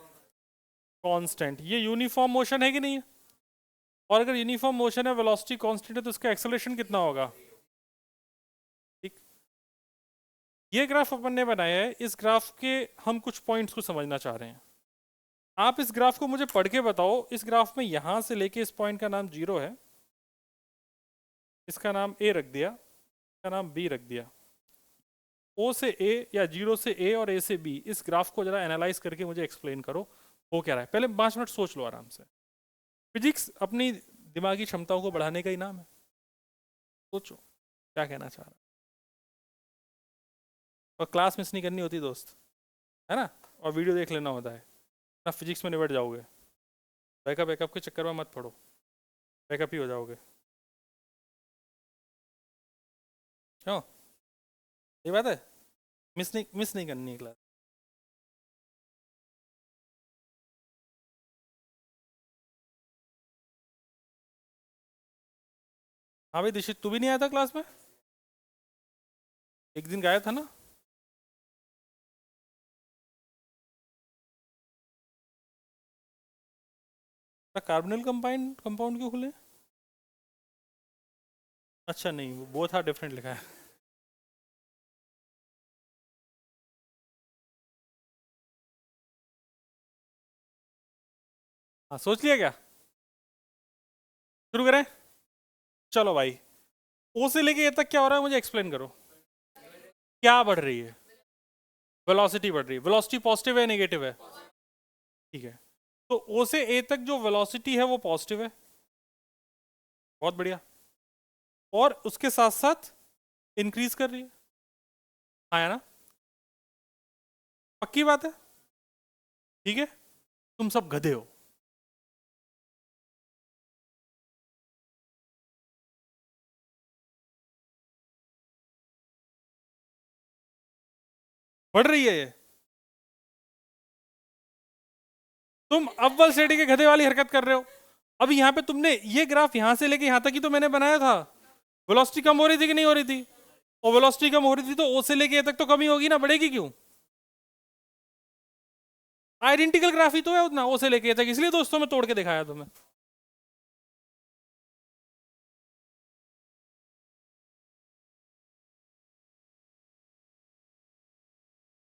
कांस्टेंट। ये यूनिफॉर्म मोशन है कि नहीं है? और अगर यूनिफॉर्म मोशन है, वेलोसिटी कांस्टेंट है, तो इसका एक्सेलरेशन कितना होगा? ठीक। ये ग्राफ अपन ने बनाया है, इस ग्राफ के हम कुछ पॉइंट्स को समझना चाह रहे हैं। आप इस ग्राफ को मुझे पढ़ के बताओ। इस ग्राफ में यहां से लेके इस पॉइंट का नाम 0 है, इसका नाम A रख दिया, इसका नाम B रख दिया। O से A या 0 से A और A से B, इस ग्राफ को जरा एनालाइज करके मुझे एक्सप्लेन करो हो क्या रहा है। पहले 5 मिनट सोच लो आराम से। फिजिक्स अपनी दिमागी क्षमताओं को बढ़ाने का ही नाम है। सोचो क्या कहना चाह रहा है। और क्लास मिस नहीं करनी होती दोस्त, है ना, और वीडियो देख लेना होता है ना, फिजिक्स में निबट जाओगे। बैकअप बैकअप के चक्कर में मत पड़ो, बैकअप ही हो जाओगे। क्यों? ये बात है, मिस नहीं करनी है क्लास। हाँ भाई दीक्षित, तू भी नहीं आया था क्लास में? एक दिन गायब था ना? कार्बोनिल कंपाउंड क्यों खुले? अच्छा नहीं, वो बोथ आर डिफरेंट लिखा है। हाँ सोच लिया क्या? शुरू करें? चलो भाई, ओ से लेके ए तक क्या हो रहा है मुझे एक्सप्लेन करो। क्या बढ़ रही है? वेलोसिटी बढ़ रही है। वेलोसिटी पॉजिटिव है नेगेटिव है? ठीक है, तो ओ से ए तक जो वेलोसिटी है वो पॉजिटिव है, बहुत बढ़िया, और उसके साथ साथ इंक्रीज कर रही है। हाँ है ना, पक्की बात है। ठीक है, तुम सब गधे हो। बढ़ रही है ये। तुम अव्वल श्रेणी के गधे वाली हरकत कर रहे हो। अब यहाँ पे तुमने ये ग्राफ यहाँ से लेके यहाँ तक ही तो मैंने बनाया था। वेलोसिटी कम हो रही थी कि नहीं हो रही थी? और वेलोसिटी कम हो रही थी तो ओ से लेके ए तक तो कमी होगी ना, बढ़ेगी क्यों? आइडेंटिकल ग्राफ ही तो है उतना, ओ से लेके ए तक, इसलिए दोस्तों मैं तोड़ के दिखाया तुम्हें।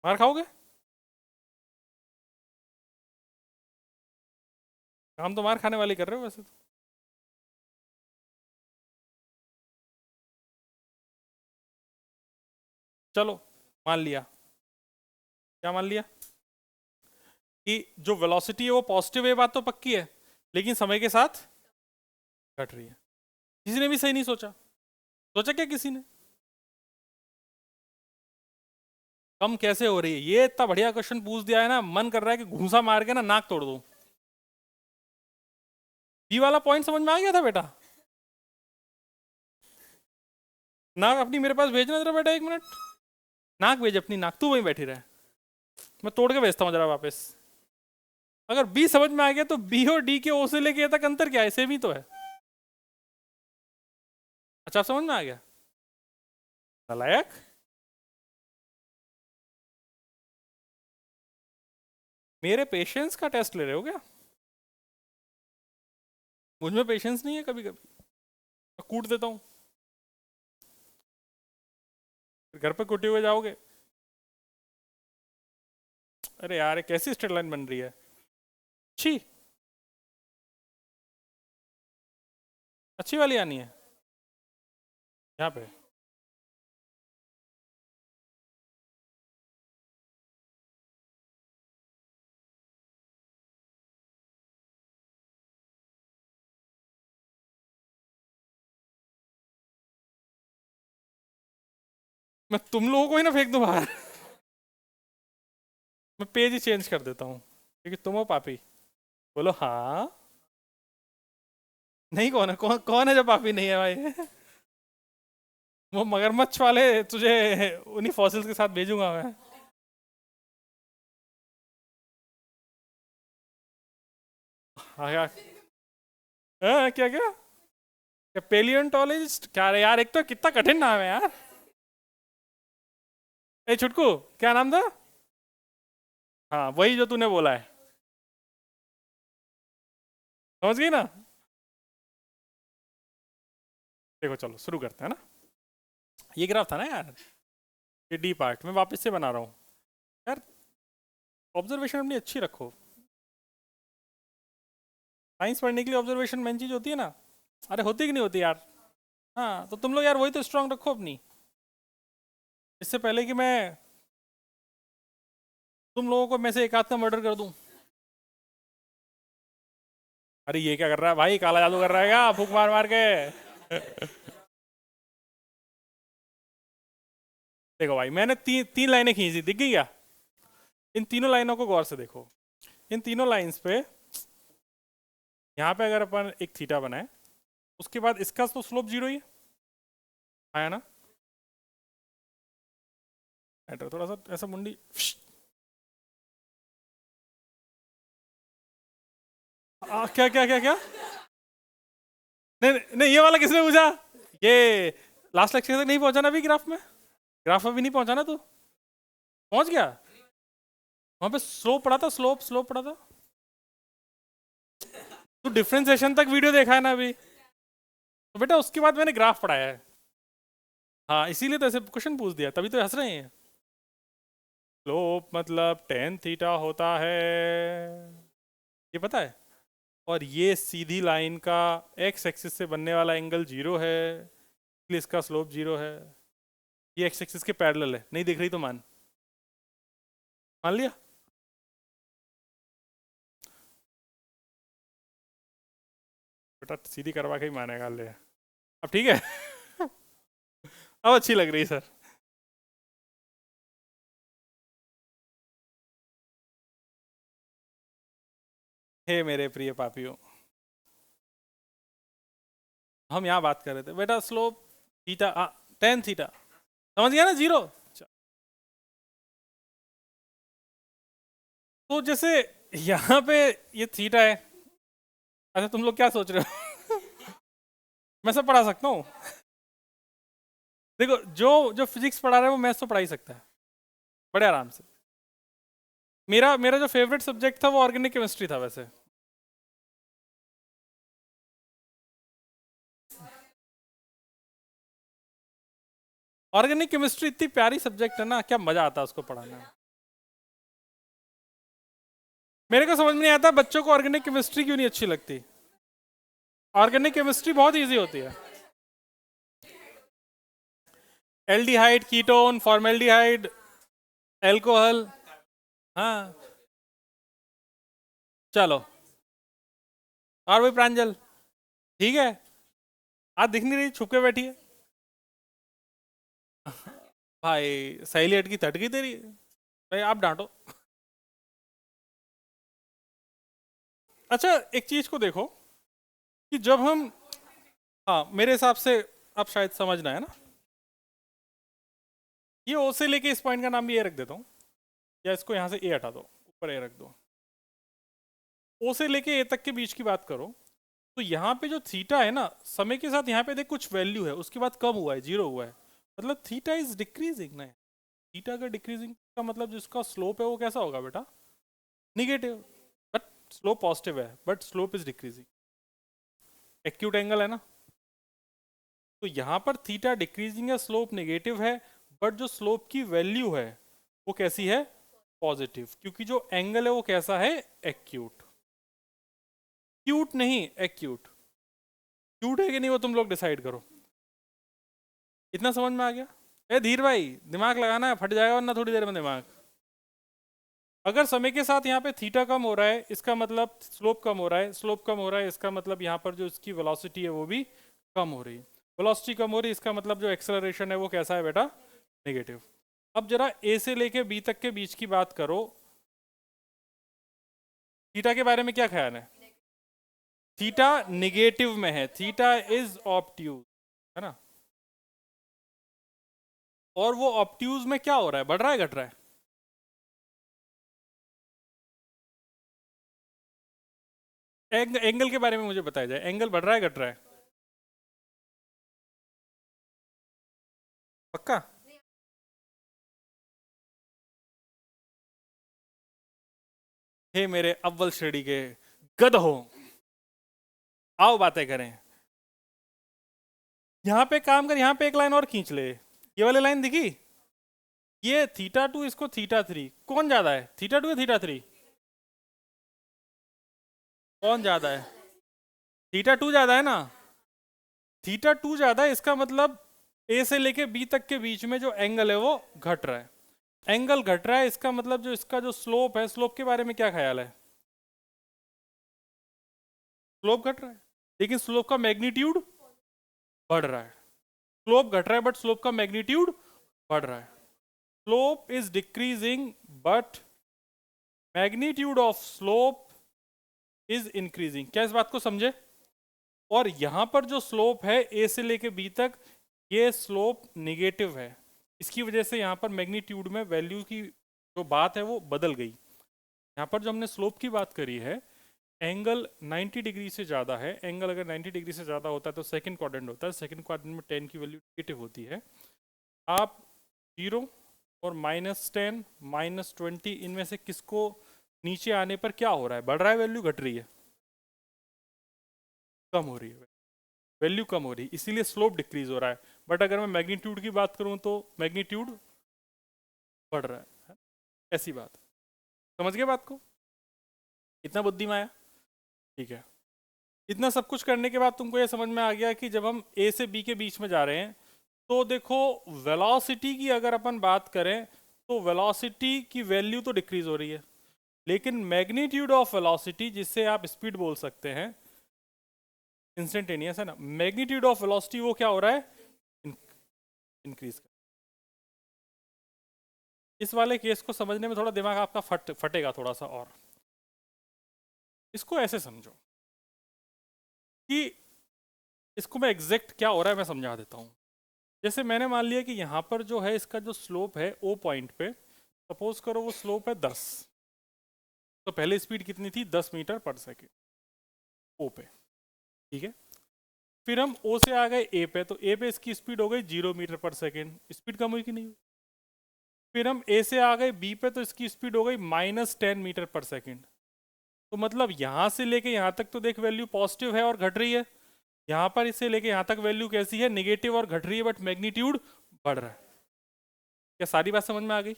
मार खाओगे? हम तो मार खाने वाली कर रहे हो वैसे तो। चलो, मान लिया। क्या मान लिया? कि जो वेलोसिटी है वो पॉजिटिव है, बात तो पक्की है, लेकिन समय के साथ घट रही है। किसी ने भी सही नहीं सोचा। सोचा क्या किसी ने? कम कैसे हो रही है? ये इतना बढ़िया क्वेश्चन पूछ दिया है ना, मन कर रहा है कि घूंसा मार के ना नाक तोड़ दूं। बी वाला पॉइंट समझ में आ गया था बेटा? नाक अपनी मेरे पास भेजना जरा बेटा, 1 मिनट। नाक भेज अपनी, नाक तू वहीं बैठी रहे, मैं तोड़ के भेजता हूँ जरा वापस। अगर बी समझ में आ गया तो बी और डी के ओ से लेके ए तक अंतर क्या है? सेम ही तो है। अच्छा, आप समझ में आ गया? नालायक। मेरे पेशेंस का टेस्ट ले रहे हो क्या? मुझ में पेशेंस नहीं है, कभी कभी मैं कूट देता हूँ। घर पे कुटे हुए जाओगे? अरे यार, ये कैसी स्ट्रेट लाइन बन रही है? अच्छी, अच्छी वाली आनी है यहाँ पे। मैं तुम लोगों को ही ना फेंक दूं बाहर। मैं पेज ही चेंज कर देता हूँ, क्योंकि तुम हो पापी। बोलो हाँ। नहीं, कौन है? कौन है जो पापी नहीं है भाई? वो मगरमच्छ वाले तुझे उन्हीं फॉसिल्स के साथ भेजूंगा मैं। हाँ क्या? क्या क्या? पेलियोंटोलॉजिस्ट क्या? रे यार, एक तो कितना कठिन नाम है यार। ए छुटकू, क्या नाम था? हाँ, वही जो तूने बोला है। समझ गई ना? देखो, चलो शुरू करते हैं ना। ये ग्राफ था ना यार, ये डी पार्ट में वापस से बना रहा हूँ। यार, ऑब्जर्वेशन अपनी अच्छी रखो। साइंस पढ़ने के लिए ऑब्जर्वेशन मेन चीज होती है ना। अरे होती कि नहीं होती यार? हाँ, तो तुम लोग यार वही तो स्ट्रांग रखो अपनी। इससे पहले कि मैं तुम लोगों को में से एक आध का मर्डर कर दूं। अरे ये क्या कर रहा है भाई? काला जादू कर रहा है क्या, फूक मार मार के? देखो भाई, मैंने तीन लाइनें खींची, दिख गई क्या? इन तीनों लाइनों को गौर से देखो। इन तीनों लाइंस पे, यहाँ पे अगर अपन एक थीटा बनाए, उसके बाद इसका तो स्लोप जीरो ही है। आया ना? थोड़ा सा ऐसा मुंडी। क्या क्या क्या क्या? नहीं नहीं नहीं, ये वाला किसने पूछा? ये लास्ट लेक्चर तक नहीं पहुंचा ना अभी ग्राफ में? ग्राफ अभी नहीं पहुंचा ना तू? पहुंच गया? वहां पे स्लोप पड़ा था, स्लोप स्लोप पड़ा था। तू डिफरेंशिएशन तक वीडियो देखा है ना अभी? तो बेटा उसके बाद मैंने ग्राफ पढ़ाया है। हाँ, इसीलिए तो ऐसे क्वेश्चन पूछ दिया, तभी तो हंस रहे हैं। स्लोप मतलब टेन थीटा होता है, ये पता है? और ये सीधी लाइन का एक्स एक्सिस से बनने वाला एंगल जीरो है, इसलिए इसका स्लोप जीरो है। ये एक्स एक्सिस के पैरेलल है, नहीं दिख रही तो मान। मान लिया? बेटा सीधी करवा के ही मानेगा ले। अब ठीक है। अब अच्छी लग रही है सर। हे मेरे प्रिय पापियों, हम यहाँ बात कर रहे थे बेटा स्लोप थीटा, टेन थीटा, समझ गया ना, जीरो। तो जैसे यहाँ पे ये थीटा है, अच्छा तुम लोग क्या सोच रहे हो? मैं सब पढ़ा सकता हूँ। देखो जो जो फिजिक्स पढ़ा रहा है वो मैथ्स तो पढ़ा ही सकता है बड़े आराम से। मेरा मेरा जो फेवरेट सब्जेक्ट था वो ऑर्गेनिक केमिस्ट्री था वैसे। ऑर्गेनिक केमिस्ट्री इतनी प्यारी सब्जेक्ट है ना, क्या मजा आता है उसको पढ़ाने में। मेरे को समझ में नहीं आता बच्चों को ऑर्गेनिक केमिस्ट्री क्यों नहीं अच्छी लगती। ऑर्गेनिक केमिस्ट्री बहुत इजी होती है। Aldehyde, ketone, formaldehyde, alcohol. हाँ चलो, और भाई प्रांजल ठीक है, आज दिख नहीं रही, छुप के बैठी है। भाई सहेली अटकी तटकी तेरी, भाई आप डांटो। अच्छा एक चीज को देखो कि जब हम, हाँ मेरे हिसाब से आप शायद समझना है ना, ये ओ से लेके इस पॉइंट का नाम भी ए रख देता हूँ, या इसको यहाँ से ए हटा दो, ऊपर ए रख दो। ओ से लेके ए तक के बीच की बात करो, तो यहाँ पे जो थीटा है ना, समय के साथ यहाँ पे देख कुछ वैल्यू है, उसके बाद कम हुआ है, जीरो हुआ है, मतलब थीटा इज डिक्रीजिंग ना। थीटा का डिक्रीजिंग का मतलब जिसका स्लोप है वो कैसा होगा बेटा, निगेटिव। बट स्लोप पॉजिटिव है, but slope is decreasing, acute angle है ना। तो यहाँ पर थीटा डिक्रीजिंग है, स्लोप नेगेटिव है, बट जो स्लोप की वैल्यू है वो कैसी है, पॉजिटिव, क्योंकि जो एंगल है वो कैसा है, एक्यूट। क्यूट नहीं, एक्यूट। क्यूट है कि नहीं वो तुम लोग डिसाइड करो। इतना समझ में आ गया। ए धीर भाई दिमाग लगाना है, फट जाएगा वरना थोड़ी देर में दिमाग। अगर समय के साथ यहाँ पे थीटा कम हो रहा है इसका मतलब स्लोप कम हो रहा है, स्लोप कम हो रहा है इसका मतलब यहाँ पर जो इसकी वेलोसिटी है वो भी कम हो रही है। वेलोसिटी कम हो रही है इसका मतलब जो एक्सेलरेशन है वो कैसा है बेटा, नेगेटिव। अब जरा ए से लेके बी तक के बीच की बात करो, थीटा के बारे में क्या ख्याल है। थीटा निगेटिव में है, थीटा इज ऑब्ट्यूज, है ना। और वो ऑब्ट्यूज में क्या हो रहा है, बढ़ रहा है घट रहा है। एंगल के बारे में मुझे बताया जाए, एंगल बढ़ रहा है घट रहा है, पक्का। हे मेरे अव्वल श्रेणी के गध हो, आओ बातें करें। यहाँ पे काम कर, यहाँ पे एक लाइन और खींच ले, ये वाली लाइन दिखी, ये थीटा टू इसको थीटा थ्री, कौन ज्यादा है, थीटा टू या थीटा थ्री, कौन ज्यादा है, थीटा टू ज्यादा है ना। थीटा टू ज्यादा है इसका मतलब ए से लेके बी तक के बीच में जो एंगल है वो घट रहा है। एंगल घट रहा है इसका मतलब जो इसका जो स्लोप है, स्लोप के बारे में क्या ख्याल है, स्लोप घट रहा है, लेकिन स्लोप का मैग्नीट्यूड बढ़ रहा है। स्लोप घट रहा है बट स्लोप का मैग्नीट्यूड बढ़ रहा है। Slope is decreasing but magnitude of slope is increasing. क्या इस बात को समझे। और यहां पर जो स्लोप है ए से लेके बी तक, ये स्लोप निगेटिव है, इसकी वजह से यहाँ पर मैग्नीट्यूड में वैल्यू की जो बात है वो बदल गई। यहाँ पर जो हमने स्लोप की बात करी है, एंगल 90 डिग्री से ज़्यादा है, एंगल अगर 90 डिग्री से ज़्यादा होता है तो सेकंड क्वाड्रेंट होता है, सेकंड क्वाड्रेंट में 10 की वैल्यू नेगेटिव होती है। आप 0 और -10 -20 इनमें से किसको नीचे आने पर क्या हो रहा है, बढ़ रहा है वैल्यू, घट रही है, कम हो रही है वैल्यू, कम हो रही है, इसीलिए स्लोप डिक्रीज हो रहा है। बट अगर मैं मैग्नीट्यूड की बात करूं तो मैग्नीट्यूड बढ़ रहा है, ऐसी बात। समझ गए बात को, इतना बुद्धि में आया, ठीक है। इतना सब कुछ करने के बाद तुमको ये समझ में आ गया कि जब हम ए से बी के बीच में जा रहे हैं तो देखो वेलोसिटी की अगर अपन बात करें तो वेलोसिटी की वैल्यू तो डिक्रीज हो रही है, लेकिन मैग्नीट्यूड ऑफ वेलोसिटी जिससे आप स्पीड बोल सकते हैं इंस्टेंटेनियस है ना, मैग्नीट्यूड ऑफ वेलोसिटी वो क्या हो रहा है, इंक्रीज कर। इस वाले केस को समझने में थोड़ा दिमाग आपका फटेगा थोड़ा सा, और इसको ऐसे समझो कि इसको मैं एग्जैक्ट क्या हो रहा है मैं समझा देता हूँ। जैसे मैंने मान लिया कि यहाँ पर जो है इसका जो स्लोप है ओ पॉइंट पे, सपोज करो वो स्लोप है 10, तो पहले स्पीड कितनी थी 10 मीटर पर सेकेंड ओ पे, ठीक है। फिर हम ओ से आ गए ए पे, तो ए पे इसकी स्पीड हो गई 0 मीटर पर सेकेंड, स्पीड कम हुई कि नहीं हुई। फिर हम ए से आ गए बी पे, तो इसकी स्पीड हो गई -10 मीटर पर सेकेंड। तो मतलब यहाँ से लेके यहाँ तक तो देख वैल्यू पॉजिटिव है और घट रही है, यहाँ पर इसे लेके यहाँ तक वैल्यू कैसी है, निगेटिव और घट रही है, बट मैग्नीट्यूड बढ़ रहा है। क्या सारी बात समझ में आ गई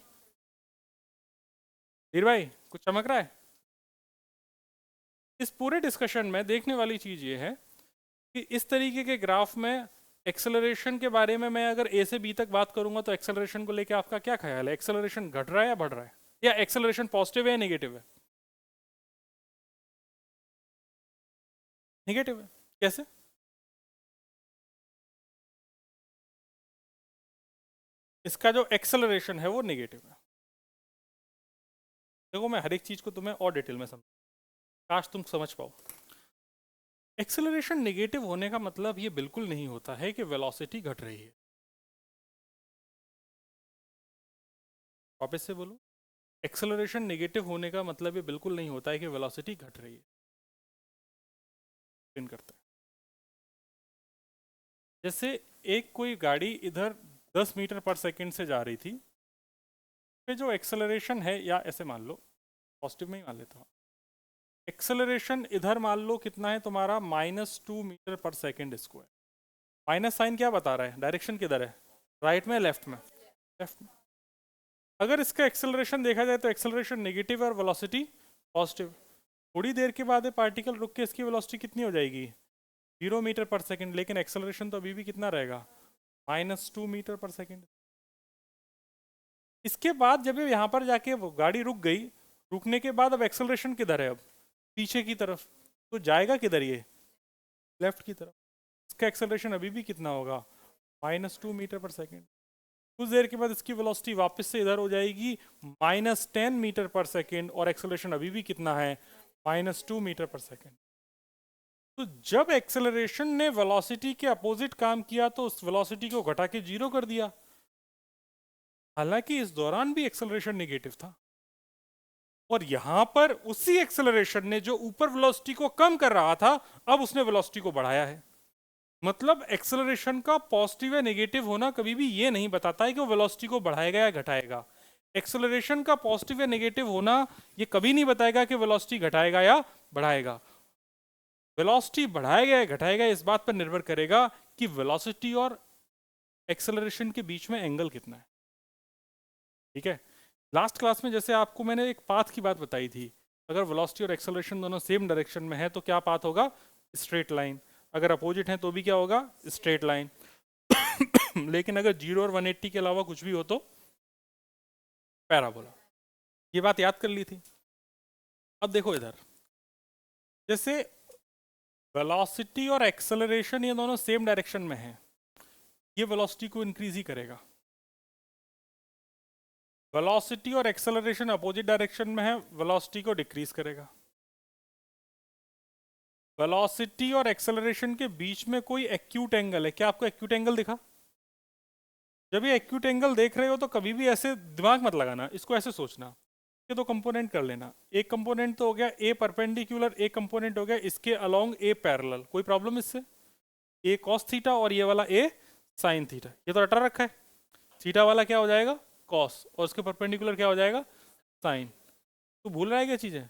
धीर भाई, कुछ चमक रहा है। इस पूरे डिस्कशन में देखने वाली चीज ये है कि इस तरीके के ग्राफ में एक्सेलरेशन के बारे में मैं अगर ए से बी तक बात करूंगा तो एक्सेलरेशन को लेके आपका क्या ख्याल है, एक्सेलरेशन घट रहा है या बढ़ रहा है, या एक्सेलरेशन पॉजिटिव है या नेगेटिव है। नेगेटिव है, कैसे। इसका जो एक्सेलरेशन है वो नेगेटिव है। देखो मैं हर एक चीज को तुम्हें और डिटेल में समझ, काश तुम समझ पाओ। एक्सेलरेशन नेगेटिव होने का मतलब ये बिल्कुल नहीं होता है कि वेलोसिटी घट रही है। वापस से बोलो, एक्सेलरेशन नेगेटिव होने का मतलब ये बिल्कुल नहीं होता है कि वेलोसिटी घट रही है। एक्सप्लेन करते हैं। जैसे एक कोई गाड़ी इधर 10 मीटर पर सेकंड से जा रही थी, पे जो एक्सेलरेशन है, या ऐसे मान लो पॉजिटिव में ही मान लेता हूँ, एक्सेलरेशन इधर मान लो कितना है तुम्हारा -2 मीटर पर सेकंड स्क्वायर। माइनस साइन क्या बता रहा है, डायरेक्शन किधर है, राइट में लेफ्ट में, लेफ्ट में। अगर इसका एक्सेलरेशन देखा जाए तो एक्सेलरेशन नेगेटिव है और वेलोसिटी पॉजिटिव। थोड़ी देर के बाद ये पार्टिकल रुक के इसकी वेलोसिटी कितनी हो जाएगी, 0 मीटर पर सेकंड, लेकिन एक्सेलरेशन तो अभी भी कितना रहेगा, -2 मीटर पर सेकंड। इसके बाद जब ये यहाँ पर जाके वो गाड़ी रुक गई, रुकने के बाद अब एक्सेलरेशन किधर है, अब पीछे की तरफ, तो जाएगा किधर ये, लेफ्ट की तरफ। इसका एक्सेलरेशन अभी भी कितना होगा, -2 मीटर पर सेकेंड। कुछ देर के बाद इसकी वेलोसिटी वापस से इधर हो जाएगी -10 मीटर पर सेकेंड, और एक्सेलरेशन अभी भी कितना है, -2 मीटर पर सेकेंड। तो जब एक्सेलरेशन ने वेलोसिटी के अपोजिट काम किया तो उस वेलोसिटी को घटा के 0 कर दिया, हालांकि इस दौरान भी एक्सेलरेशन नेगेटिव था। और यहां पर उसी एक्सेलरेशन ने जो ऊपर वेलोसिटी को कम कर रहा था, अब उसने वेलोसिटी को बढ़ाया है। मतलब एक्सेलरेशन का पॉजिटिव या नेगेटिव होना कभी भी ये नहीं बताता है कि वो वेलोसिटी को बढ़ाएगा या घटाएगा। एक्सेलरेशन का पॉजिटिव या नेगेटिव होना ये कभी नहीं बताएगा कि वेलोसिटी घटाएगा या बढ़ाएगा। वेलोसिटी बढ़ाएगा या घटाएगा इस बात पर निर्भर करेगा कि वेलोसिटी और एक्सेलरेशन के बीच में एंगल कितना है, ठीक है। लास्ट क्लास में जैसे आपको मैंने एक पाथ की बात बताई थी, अगर वेलोसिटी और एक्सेलरेशन दोनों सेम डायरेक्शन में है तो क्या पाथ होगा, स्ट्रेट लाइन। अगर अपोजिट है तो भी क्या होगा, स्ट्रेट लाइन। लेकिन अगर 0 और 180 के अलावा कुछ भी हो तो पैराबोला। ये बात याद कर ली थी। अब देखो इधर, जैसे वेलोसिटी और एक्सेलरेशन ये दोनों सेम डायरेक्शन में है, ये वेलोसिटी को इंक्रीज ही करेगा। वेलोसिटी और एक्सेलरेशन अपोजिट डायरेक्शन में है, वेलोसिटी को डिक्रीज करेगा। वेलोसिटी और एक्सेलरेशन के बीच में कोई एक्यूट एंगल है, क्या आपको एक्यूट एंगल दिखा। जब ये एक्यूट एंगल देख रहे हो तो कभी भी ऐसे दिमाग मत लगाना, इसको ऐसे सोचना कि दो कंपोनेंट कर लेना। एक कंपोनेंट तो हो गया ए परपेंडिकुलर, एक कंपोनेंट हो गया इसके अलोंग ए पैरेलल। कोई प्रॉब्लम इससे, ए कॉस थीटा और ये वाला ए साइन थीटा, ये तो रटा रखा है। थीटा वाला क्या हो जाएगा कॉस, और उसके परपेंडिकुलर क्या हो जाएगा साइन। तो भूल रहा है क्या चीजें,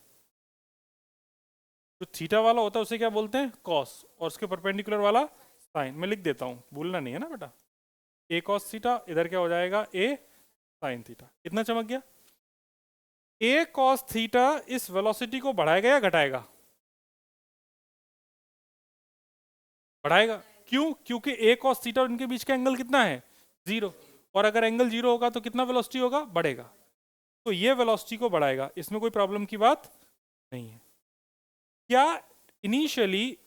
जो थीटा वाला होता है उसे क्या बोलते हैं कॉस, और उसके परपेंडिकुलर वाला साइन। मैं लिख देता हूँ, भूलना नहीं है ना बेटा। ए कॉस थीटा, इधर क्या हो जाएगा ए साइन थीटा। कितना चमक गया। ए कॉस थीटा इस वेलोसिटी को बढ़ाएगा या घटाएगा, बढ़ाएगा। क्यों, क्योंकि ए कॉस थीटा और इनके बीच का एंगल कितना है 0, और अगर एंगल 0 होगा तो कितना वेलोसिटी होगा, बढ़ेगा। तो ये वेलोसिटी को बढ़ाएगा, इसमें कोई प्रॉब्लम की बात नहीं है। क्या इनिशियली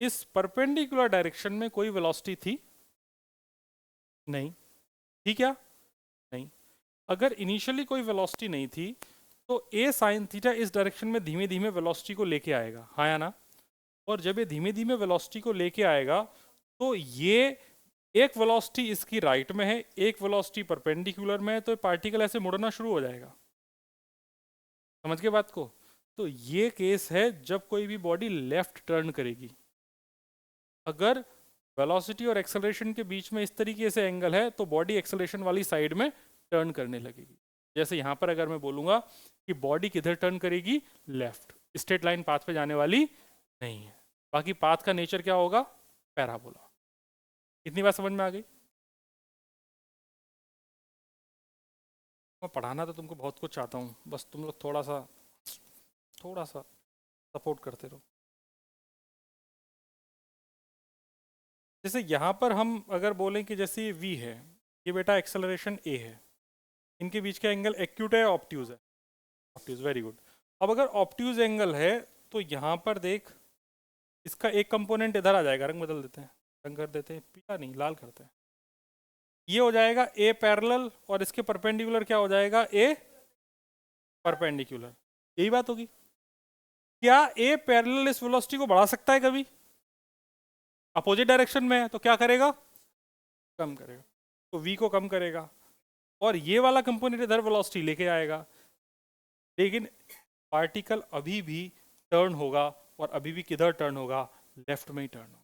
इस परपेंडिकुलर डायरेक्शन में कोई वेलोसिटी थी नहीं, ठीक क्या नहीं। अगर इनिशियली कोई वेलोसिटी नहीं थी तो ए साइन थीटा इस डायरेक्शन में धीमे धीमे वेलोसिटी को लेके आएगा, हाँ या ना। और जब ये धीमे धीमे वेलोसिटी को लेके आएगा तो ये एक वेलोसिटी इसकी राइट में है, एक वेलोसिटी परपेंडिकुलर में है, तो पार्टिकल ऐसे मुड़ना शुरू हो जाएगा। समझ के बात को। तो ये केस है जब कोई भी बॉडी लेफ्ट टर्न करेगी। अगर वेलोसिटी और एक्सेलरेशन के बीच में इस तरीके से एंगल है तो बॉडी एक्सेलरेशन वाली साइड में टर्न करने लगेगी। जैसे यहां पर अगर मैं बोलूंगा कि बॉडी किधर टर्न करेगी, लेफ्ट, स्ट्रेट लाइन पाथ पे जाने वाली नहीं है। बाकी पाथ का नेचर क्या होगा, पैराबोला। इतनी बात समझ में आ गई। मैं पढ़ाना तो तुमको बहुत कुछ चाहता हूँ, बस तुम लोग थोड़ा सा सपोर्ट करते रहो। जैसे यहाँ पर हम अगर बोलें कि जैसे ये v है, ये बेटा एक्सेलरेशन a है, इनके बीच का एंगल एक्यूट है ऑब्ट्यूज है, ऑब्ट्यूज, वेरी गुड। अब अगर ऑब्ट्यूज एंगल है तो यहाँ पर देख, इसका एक कंपोनेंट इधर आ जाएगा, रंग बदल देते हैं, रंग कर देते हैं, पीला नहीं लाल करते हैं। ये हो जाएगा a पैरेलल और इसके परपेंडिकुलर क्या हो जाएगा, a परपेंडिकुलर। यही बात होगी। क्या a पैरेलल इस वेलोसिटी को बढ़ा सकता है कभी, अपोजिट डायरेक्शन में है तो क्या करेगा, कम करेगा, तो v को कम करेगा और ये वाला कंपोनेंट इधर वेलोसिटी लेके आएगा। लेकिन पार्टिकल अभी भी टर्न होगा और अभी भी किधर टर्न होगा, लेफ्ट में ही टर्न होगा।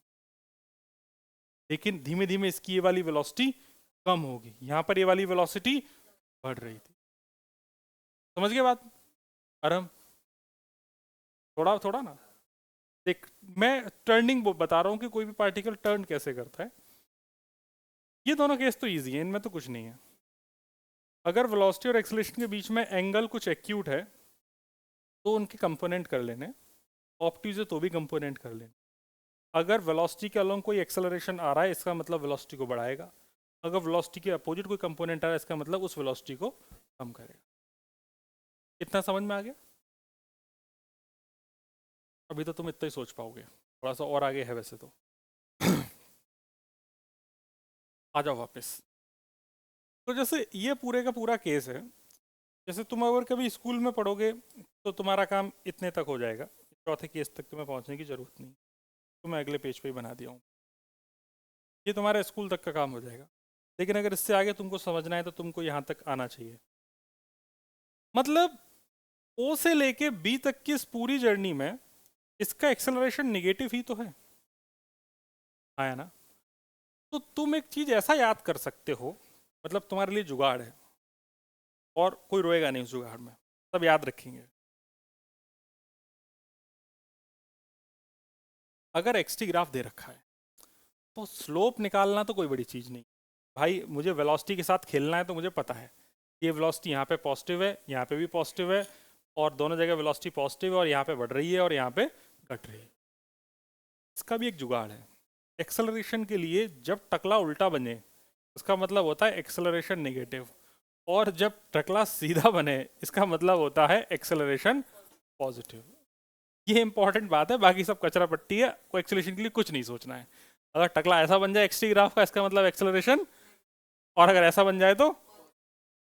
लेकिन धीमे धीमे इसकी ये वाली वेलोसिटी कम होगी, यहां पर ये वाली वेलोसिटी बढ़ रही थी। समझ गए बात आराम, थोड़ा थोड़ा ना। देख मैं टर्निंग बता रहा हूं कि कोई भी पार्टिकल टर्न कैसे करता है। ये दोनों केस तो इजी है, इनमें तो कुछ नहीं है। अगर वेलोसिटी और एक्सेलरेशन के बीच में एंगल कुछ एक्यूट है तो उनके कंपोनेंट कर लेने, ऑब्ट्यूज है तो भी कंपोनेंट कर लेने। अगर वेलोसिटी के अलोंग कोई एक्सेलरेशन आ रहा है इसका मतलब वेलोसिटी को बढ़ाएगा, अगर वेलोसिटी के अपोजिट कोई कंपोनेंट आ रहा है इसका मतलब उस वेलोसिटी को कम करेगा। इतना समझ में आ गया। अभी तो तुम इतना ही सोच पाओगे, थोड़ा सा और आगे है वैसे तो। आ जाओ वापस। तो जैसे ये पूरे का पूरा केस है, जैसे तुम अगर कभी स्कूल में पढ़ोगे तो तुम्हारा काम इतने तक हो जाएगा, चौथे केस तक तुम्हें पहुंचने की जरूरत नहीं, तो मैं अगले पेज पे ही बना दिया हूँ। ये तुम्हारा स्कूल तक का काम हो जाएगा। लेकिन अगर इससे आगे तुमको समझना है तो तुमको यहाँ तक आना चाहिए। मतलब ओ से लेके बी तक की इस पूरी जर्नी में इसका एक्सेलरेशन निगेटिव ही तो है, आया ना। तो तुम एक चीज ऐसा याद कर सकते हो, मतलब तुम्हारे लिए जुगाड़ है और कोई रोएगा नहीं उस जुगाड़ में, सब याद रखेंगे। अगर एक्सटी ग्राफ दे रखा है तो स्लोप निकालना तो कोई बड़ी चीज नहीं भाई। मुझे वेलोसिटी के साथ खेलना है तो मुझे पता है ये वेलोसिटी यहाँ पे पॉजिटिव है, यहाँ पे भी पॉजिटिव है, और दोनों जगह वेलोसिटी पॉजिटिव है और यहाँ पे बढ़ रही है और यहाँ पे घट रही है। इसका भी एक जुगाड़ है। एक्सेलरेशन के लिए जब टकला उल्टा बने उसका मतलब होता है एक्सेलरेशन नेगेटिव, और जब टकला सीधा बने इसका मतलब होता है एक्सेलरेशन पॉजिटिव। ये इंपॉर्टेंट बात है, बाकी सब कचरा पट्टी है, कोई एक्सेलरेशन के लिए कुछ नहीं सोचना है। अगर टकला ऐसा बन जाए एक्सटी ग्राफ का इसका मतलब एक्सेलरेशन, और अगर ऐसा बन जाए तो,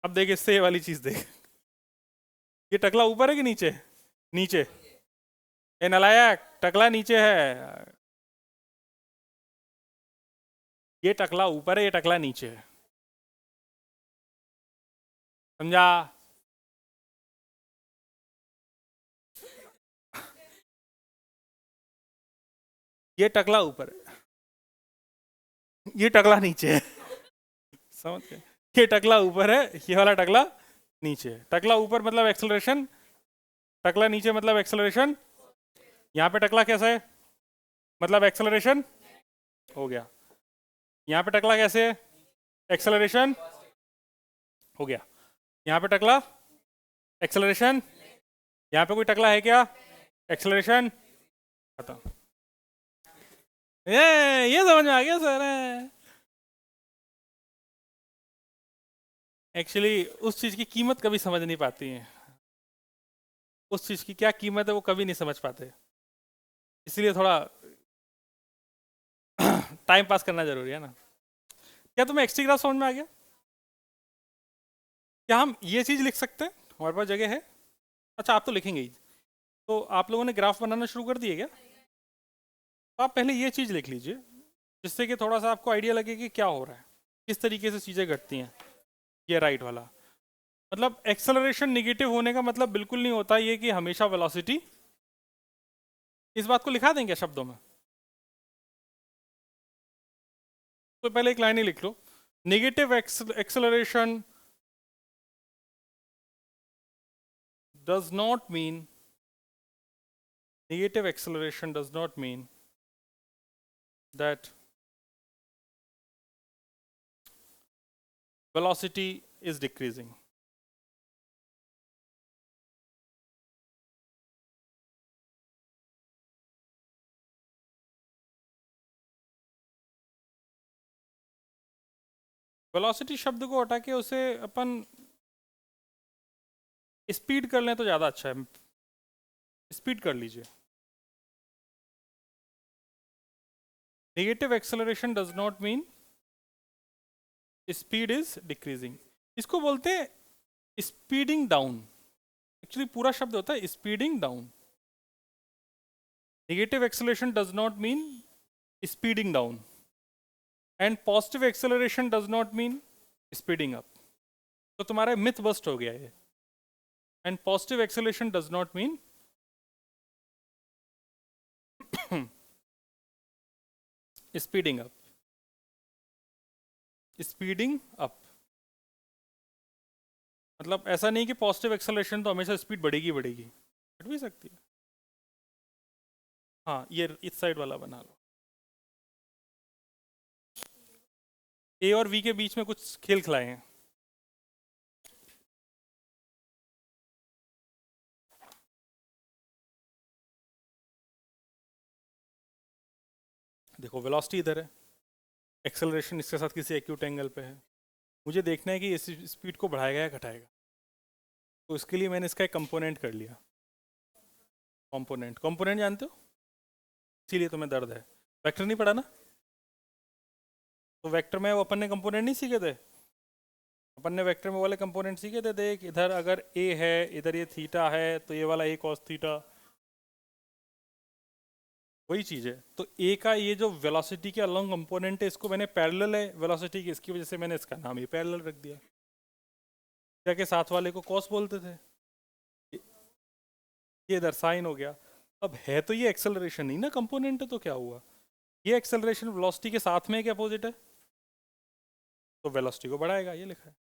अब देख इससे ये वाली चीज देख, ये टकला ऊपर है कि नीचे, नीचे। ए नलायक, टकला नीचे है, ये टकला ऊपर है, ये टकला नीचे है, समझा। ये टकला ऊपर है, ये टकला नीचे है, समझ गए। ये टकला ऊपर है, ये वाला टकला नीचे है। टकला ऊपर मतलब एक्सेलरेशन, टकला नीचे मतलब एक्सेलरेशन। यहाँ पे टकला कैसा है, मतलब एक्सेलरेशन हो गया। यहाँ पे टकला कैसे है, एक्सेलरेशन हो गया। यहाँ पे टकला एक्सेलरेशन, यहाँ पे कोई टकला है क्या, एक्सेलरेशन खत्म। ये समझ में आ गया सर। एक्चुअली उस चीज की कीमत कभी समझ नहीं पाती है, उस चीज की क्या कीमत है वो कभी नहीं समझ पाते, इसलिए थोड़ा टाइम पास करना जरूरी है ना। क्या तुम्हें एक्सटी ग्राफ समझ में आ गया? क्या हम ये चीज़ लिख सकते हैं? हमारे पास जगह है। अच्छा आप तो लिखेंगे ही। तो आप लोगों ने ग्राफ बनाना शुरू कर दिए क्या? तो आप पहले ये चीज़ लिख लीजिए, जिससे कि थोड़ा सा आपको आइडिया लगे कि क्या हो रहा है, किस तरीके से चीज़ें घटती हैं। ये राइट वाला मतलब एक्सेलरेशन निगेटिव होने का मतलब बिल्कुल नहीं होता ये कि हमेशा वेलोसिटी, इस बात को लिखा दें क्या शब्दों में? तो पहले एक लाइन ही लिख लो, negative acceleration does not mean negative acceleration does not mean that velocity is decreasing. Velocity शब्द को हटा के उसे अपन स्पीड कर लें तो ज़्यादा अच्छा है। स्पीड कर लीजिए। Negative acceleration does not mean speed is decreasing, इसको बोलते हैं स्पीडिंग डाउन। एक्चुअली पूरा शब्द होता है speeding down. Negative acceleration does not mean speeding down and positive acceleration does not mean speeding up. तो तुम्हारा मिथ बस्ट हो गया ये। And positive acceleration does not mean speeding up. Speeding up मतलब ऐसा नहीं कि पॉजिटिव एक्सेलरेशन तो हमेशा स्पीड बढ़ेगी बढ़ेगी, घट भी सकती है। हाँ ये इस साइड वाला बना लो। ए और वी के बीच में कुछ खेल खिलाए हैं। देखो वेलोसिटी इधर है, एक्सेलरेशन इसके साथ किसी एक्यूट एंगल पे है। मुझे देखना है कि इस स्पीड को बढ़ाएगा या घटाएगा। तो इसके लिए मैंने इसका एक कंपोनेंट कर लिया। कंपोनेंट जानते हो, इसीलिए तुम्हें दर्द है। वेक्टर नहीं पढ़ा ना? तो वेक्टर में वो अपन ने कंपोनेंट नहीं सीखे थे। अपन ने वेक्टर में वाले कंपोनेंट सीखे थे। देख इधर अगर ए है, इधर ये थीटा है, तो ये वाला ए कॉस थीटा, वही चीज़ है। तो ए का ये जो वेलोसिटी के अलोंग कंपोनेंट है, इसको मैंने पैरेलल है वेलोसिटी की, इसकी वजह से मैंने इसका नाम ये पैरेलल रख दिया। क्या के साथ वाले को कॉस बोलते थे, ये इधर साइन हो गया। अब है तो ये एक्सेलरेशन ही ना, कंपोनेंट है, तो क्या हुआ? ये एक्सेलरेशन वेलोसिटी के साथ में क्या अपोजिट है, तो वेलोसिटी को बढ़ाएगा, ये लिखा है।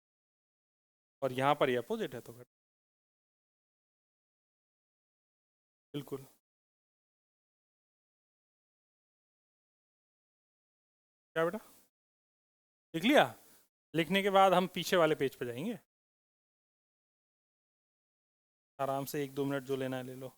और यहाँ पर ये अपोजिट है तो घट। बिल्कुल। क्या बेटा लिख लिया? लिखने के बाद हम पीछे वाले पेज पे जाएंगे। आराम से 1-2 मिनट जो लेना है ले लो।